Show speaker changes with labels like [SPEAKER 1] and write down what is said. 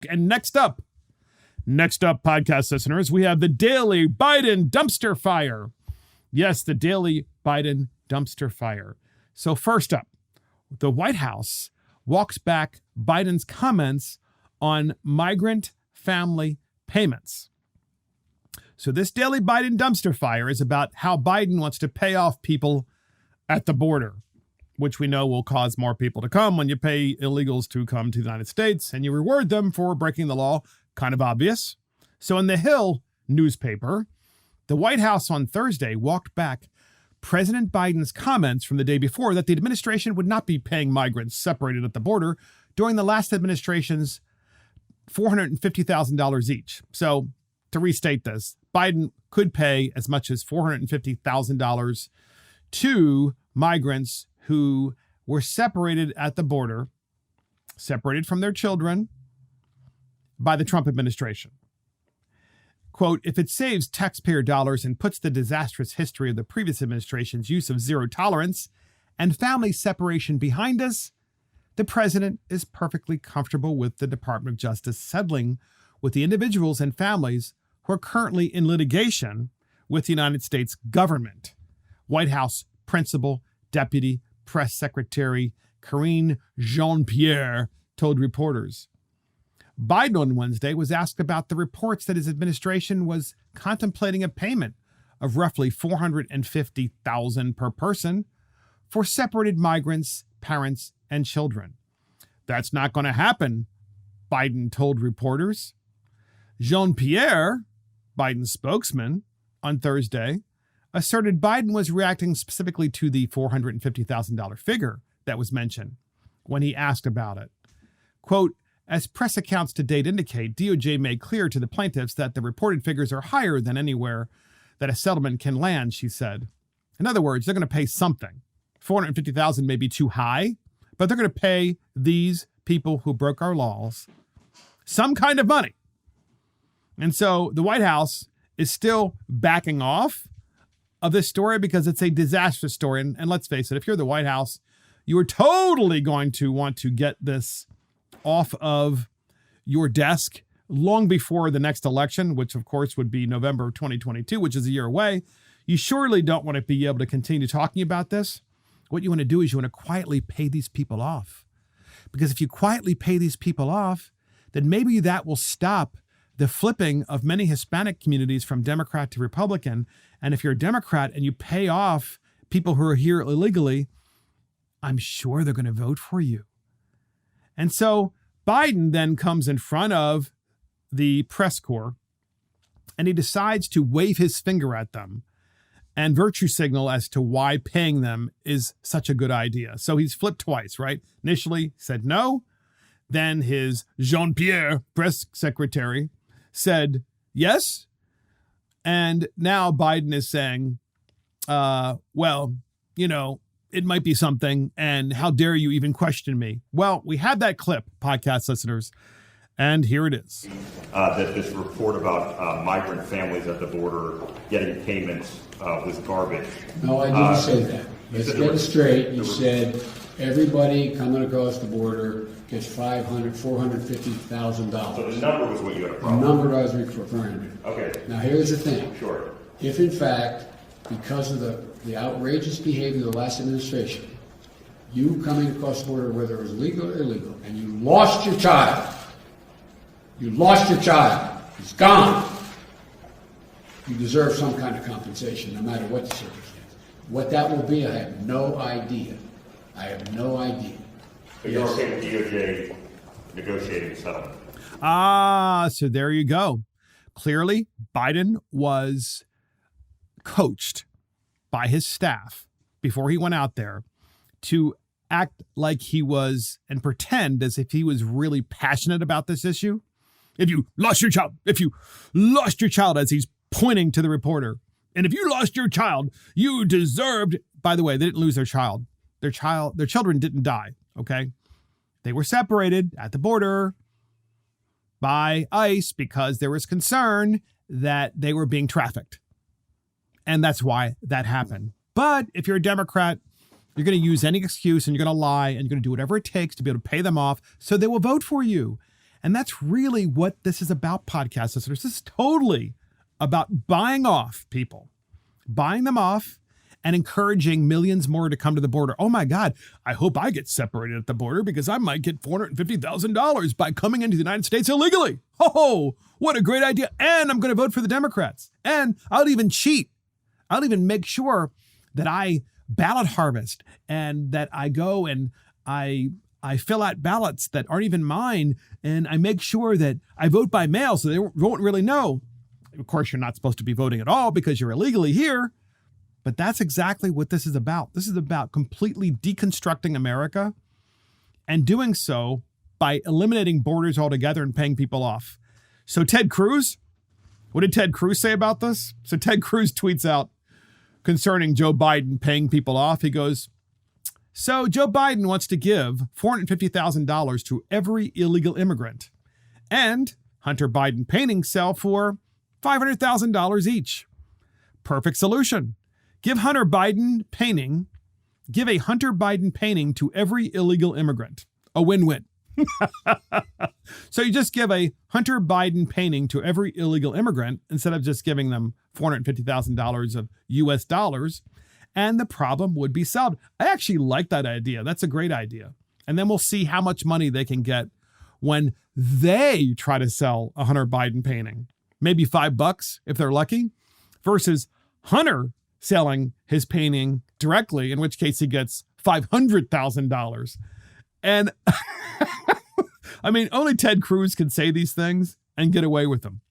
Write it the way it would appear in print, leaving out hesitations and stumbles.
[SPEAKER 1] And next up, podcast listeners, we have the daily Biden dumpster fire. Yes, the daily Biden dumpster fire. So first up, the White House walks back Biden's comments on migrant family payments. So this daily Biden dumpster fire is about how Biden wants to pay off people at the border, which we know will cause more people to come when you pay illegals to come to the United States and you reward them for breaking the law. Kind of obvious. So in the Hill newspaper, the White House on Thursday walked back President Biden's comments from the day before that the administration would not be paying migrants separated at the border during the last administration's $450,000 each. So to restate this, Biden could pay as much as $450,000 to migrants who were separated at the border, separated from their children by the Trump administration. Quote, if it saves taxpayer dollars and puts the disastrous history of the previous administration's use of zero tolerance and family separation behind us, the president is perfectly comfortable with the Department of Justice settling with the individuals and families who are currently in litigation with the United States government. White House Principal Deputy Press Secretary Karine Jean-Pierre told reporters. Biden on Wednesday was asked about the reports that his administration was contemplating a payment of roughly $450,000 per person for separated migrants, parents, and children. That's not going to happen, Biden told reporters. Jean-Pierre, Biden's spokesman, on Thursday, asserted Biden was reacting specifically to the $450,000 figure that was mentioned when he asked about it. Quote, as press accounts to date indicate, DOJ made clear to the plaintiffs that the reported figures are higher than anywhere that a settlement can land, she said. In other words, they're going to pay something. $450,000 may be too high, but they're going to pay these people who broke our laws some kind of money. And so the White House is still backing off of this story because it's a disastrous story. And let's face it, if you're the White House, you are totally going to want to get this off of your desk long before the next election, which of course would be November of 2022, which is a year away. You surely don't want to be able to continue talking about this. What you want to do is you want to quietly pay these people off. Because if you quietly pay these people off, then maybe that will stop the flipping of many Hispanic communities from Democrat to Republican. And if you're a Democrat and you pay off people who are here illegally, I'm sure they're going to vote for you. And so Biden then comes in front of the press corps and he decides to wave his finger at them and virtue signal as to why paying them is such a good idea. So he's flipped twice, right? Initially said no. Then his Jean-Pierre press secretary said yes. And now Biden is saying, well, you know, it might be something, and how dare you even question me? Well, we had that clip, podcast listeners, and here it is.
[SPEAKER 2] That this report about migrant families at the border getting payments was garbage.
[SPEAKER 3] No, I didn't say that. Let's get it straight. You said everybody coming across the border gets $450,000.
[SPEAKER 2] So the number was what you had a
[SPEAKER 3] The
[SPEAKER 2] problem
[SPEAKER 3] number I was referring to.
[SPEAKER 2] Okay.
[SPEAKER 3] Now here's the thing.
[SPEAKER 2] Sure.
[SPEAKER 3] If in fact, because of the outrageous behavior of the last administration, you coming across the border, whether it was legal or illegal, and you lost your child, it's gone, you deserve some kind of compensation, no matter what the circumstance. What that will be, I have no idea. But
[SPEAKER 2] you're okay with DOJ negotiating a settlement?
[SPEAKER 1] So there you go. Clearly, Biden was coached by his staff before he went out there to act like he was and pretend as if he was really passionate about this issue. If you lost your child, as he's pointing to the reporter, and if you lost your child, you deserved, by the way, they didn't lose their child. Their children didn't die. Okay. They were separated at the border by ICE because there was concern that they were being trafficked. And that's why that happened. But if you're a Democrat, you're going to use any excuse and you're going to lie and you're going to do whatever it takes to be able to pay them off so they will vote for you. And that's really what this is about, podcast listeners. This is totally about buying off people, buying them off and encouraging millions more to come to the border. Oh my God, I hope I get separated at the border because I might get $450,000 by coming into the United States illegally. Oh, what a great idea. And I'm going to vote for the Democrats. And I'll even cheat. I'll even make sure that I ballot harvest and that I go and I fill out ballots that aren't even mine. And I make sure that I vote by mail so they won't really know. Of course, you're not supposed to be voting at all because you're illegally here. But that's exactly what this is about. This is about completely deconstructing America and doing so by eliminating borders altogether and paying people off. So Ted Cruz, what did Ted Cruz say about this? So Ted Cruz tweets out concerning Joe Biden paying people off. He goes, so Joe Biden wants to give $450,000 to every illegal immigrant, and Hunter Biden paintings sell for $500,000 each. Perfect solution. Give a Hunter Biden painting to every illegal immigrant. A win-win. So you just give a Hunter Biden painting to every illegal immigrant instead of just giving them $450,000 of US dollars, and the problem would be solved. I actually like that idea. That's a great idea. And then we'll see how much money they can get when they try to sell a Hunter Biden painting. Maybe $5 if they're lucky, versus Hunter selling his painting directly, in which case he gets $500,000. And I mean, only Ted Cruz can say these things and get away with them.